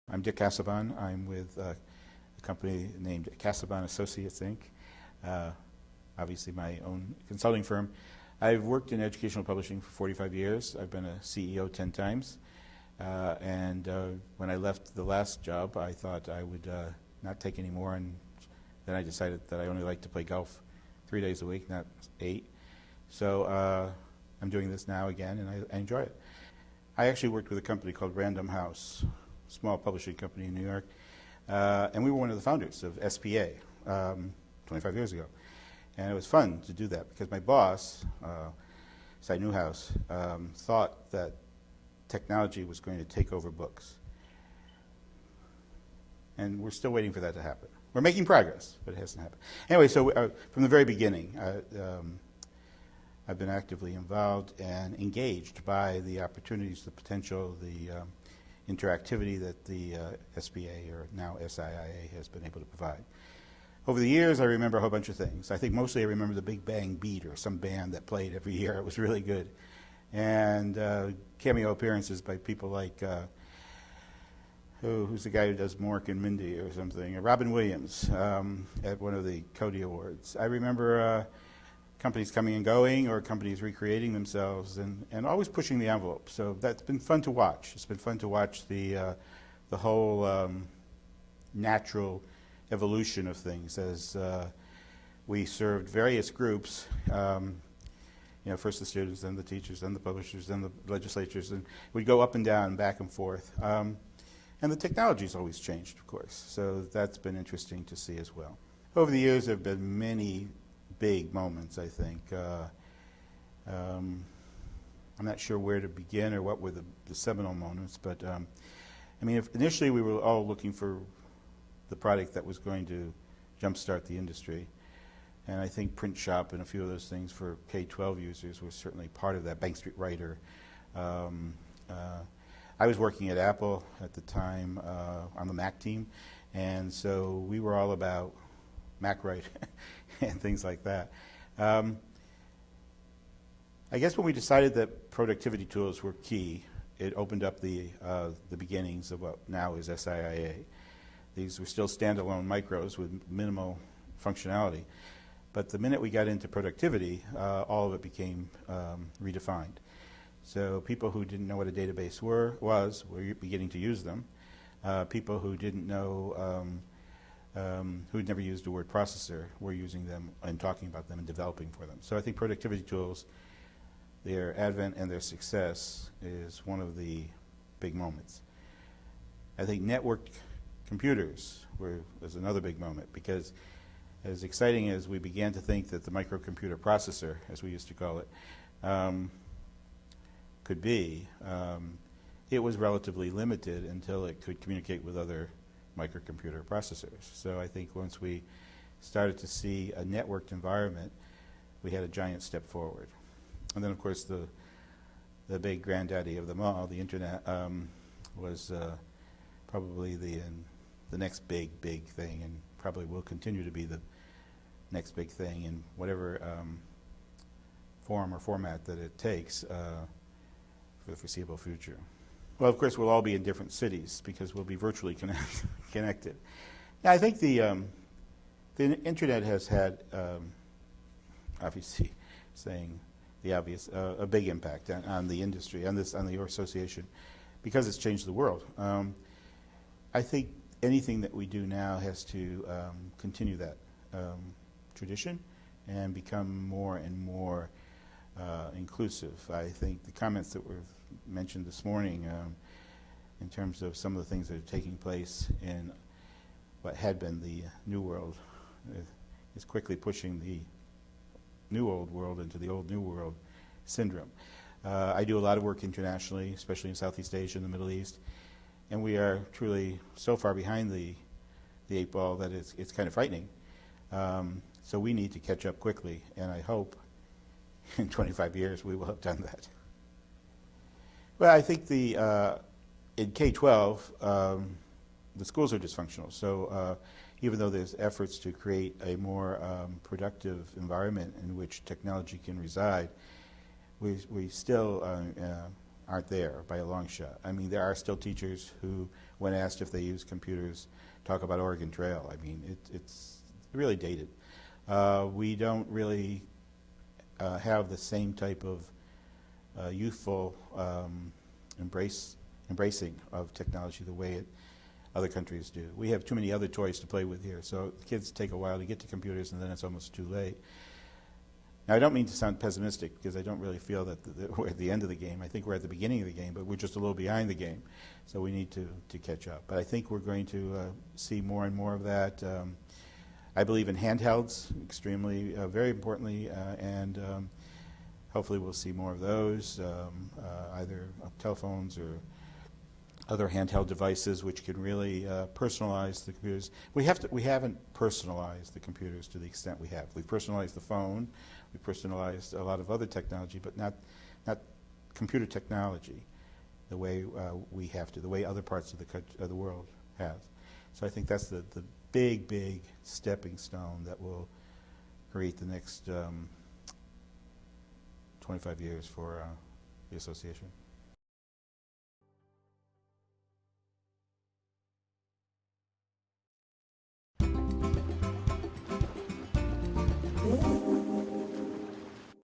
I'm Dick Cassabonne. I'm with a company named Cassabonne Associates, Inc., obviously my own consulting firm. I've worked in educational publishing for 45 years. I've been a CEO 10 times. When I left the last job, I thought I would not take any more, and then I decided that I only like to play golf 3 days a week, not 8. So I'm doing this now again, and I enjoy it. I actually worked with a company called Random House, small publishing company in New York, and we were one of the founders of SIIA 25 years ago. And it was fun to do that because my boss, Cy Newhouse, thought that technology was going to take over books. And we're still waiting for that to happen. We're making progress, but it hasn't happened. Anyway, so from the very beginning, I've been actively involved and engaged by the opportunities, the potential, the interactivity that the SBA, or now SIIA, has been able to provide. Over the years, I remember a whole bunch of things. I think mostly I remember the Big Bang Beat, or some band that played every year. It was really good. And cameo appearances by people like, who's the guy who does Mork and Mindy or something? Robin Williams at one of the Cody Awards. I remember companies coming and going, or companies recreating themselves, and always pushing the envelope. So that's been fun to watch. It's been fun to watch the whole natural evolution of things as we served various groups. First the students, then the teachers, then the publishers, then the legislatures, and we'd go up and down, back and forth. And the technology's always changed, of course. So that's been interesting to see as well. Over the years, there have been many big moments, I think. I'm not sure where to begin or what were the seminal moments, but initially we were all looking for the product that was going to jumpstart the industry. And I think Print Shop and a few of those things for K-12 users were certainly part of that. Bank Street Writer. I was working at Apple at the time on the Mac team, and so we were all about MacWrite and things like that. I guess when we decided that productivity tools were key, it opened up the beginnings of what now is SIIA. These were still standalone micros with minimal functionality. But the minute we got into productivity, all of it became redefined. So people who didn't know what a database were beginning to use them. People who didn't know, who'd never used a word processor, were using them and talking about them and developing for them. So I think productivity tools, their advent and their success is one of the big moments. I think networked computers was another big moment, because as exciting as we began to think that the microcomputer processor, as we used to call it, could be, it was relatively limited until it could communicate with other microcomputer processors. So I think once we started to see a networked environment, we had a giant step forward. And then, of course, the big granddaddy of them all, the internet, was probably the next big thing, and probably will continue to be the next big thing in whatever form or format that it takes for the foreseeable future. Well, of course, we'll all be in different cities because we'll be virtually connected. Yeah, I think the internet has had, obviously, saying the obvious, a big impact on the industry, on your association, because it's changed the world. I think anything that we do now has to continue that tradition and become more and more inclusive. I think the comments that were mentioned this morning in terms of some of the things that are taking place in what had been the New World is quickly pushing the new old world into the old new world syndrome. I do a lot of work internationally, especially in Southeast Asia and the Middle East, and we are truly so far behind the 8 ball that it's kind of frightening. So we need to catch up quickly, and I hope in 25 years we will have done that. Well, I think in K-12, the schools are dysfunctional. So even though there's efforts to create a more productive environment in which technology can reside, we still aren't there by a long shot. I mean, there are still teachers who when asked if they use computers, talk about Oregon Trail. I mean, it's really dated. We don't really have the same type of youthful embracing of technology the way other countries do. We have too many other toys to play with here, so kids take a while to get to computers, and then it's almost too late. Now, I don't mean to sound pessimistic, because I don't really feel that we're at the end of the game. I think we're at the beginning of the game, but we're just a little behind the game, so we need to catch up. But I think we're going to see more and more of that. I believe in handhelds, extremely, very importantly, and hopefully we'll see more of those, either telephones or other handheld devices which can really personalize the computers. We haven't personalized the computers to the extent we have. We've personalized the phone, we've personalized a lot of other technology, but not computer technology the way we have to, the way other parts of the world have. So I think that's the big, big stepping stone that will create the next 25 years for the association.